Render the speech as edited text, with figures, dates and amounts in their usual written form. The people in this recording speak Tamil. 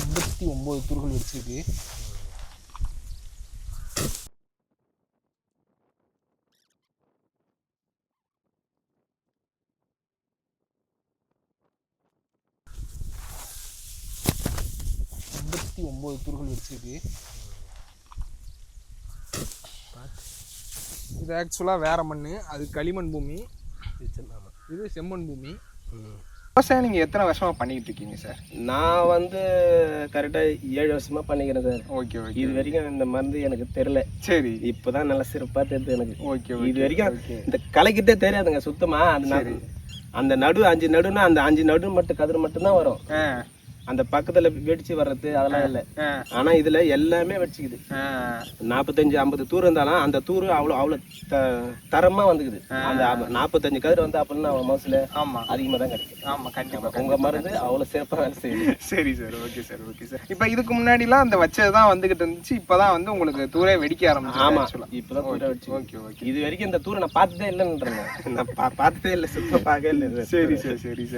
89 தூர்கள் வச்சிருக்கு. இது ஆக்சுவலாக வேற மண், அது களிமண் பூமி, இது செம்மண் பூமி. விவசாயம் நீங்கள் எத்தனை வருஷமாக பண்ணிக்கிட்டு இருக்கீங்க சார்? நான் வந்து கரெக்டாக 7 வருஷமாக பண்ணிக்கிறேன் சார். Okay okay. இது வரைக்கும் இந்த மருந்து எனக்கு தெரியல. சரி. இப்போதான் நல்லா சிறப்பாக தெரியுது எனக்கு. ஓகே. இது வரைக்கும் இந்த களைக்கிட்டே தெரியாதுங்க சுத்தமாக. அது அந்த நடு 5 நடுன்னா அந்த 5 நடு மட்டும் கதிர் மட்டும்தான் வரும். அந்த பக்கத்துல வெடிச்சு வர்றது அதெல்லாம் இல்லை. ஆனா இதுல எல்லாமே வெடிச்சுக்குது. 45-50 தூர் இருந்தாலும் அந்த தூர் அவ்வளவு தரமா வந்துக்குது. அந்த 45 கதிர் வந்து அப்படின்னா மனசுல அதிகமா தான் கிடைக்கும். ஆமா கண்டிப்பா. உங்க மருந்து அவ்வளவு சிறப்பா வேலை செய்யுது. சரி sir. Okay sir. Okay sir. இப்ப இதுக்கு முன்னாடி எல்லாம் அந்த வச்சதுதான் வந்துகிட்டு இருந்துச்சு. இப்பதான் வந்து உங்களுக்கு தூரே வெடிக்க ஆரம்பிச்சு. ஆமா இப்பதான் தூர வெடிச்சு. Okay okay. இது வரைக்கும் இந்த தூரை நான் பார்த்ததே இல்லைன்றேன். நான் பார்த்ததே இல்லை, சுத்தம் பார்க்கவே இல்லை. சரி சார். சரி சார்.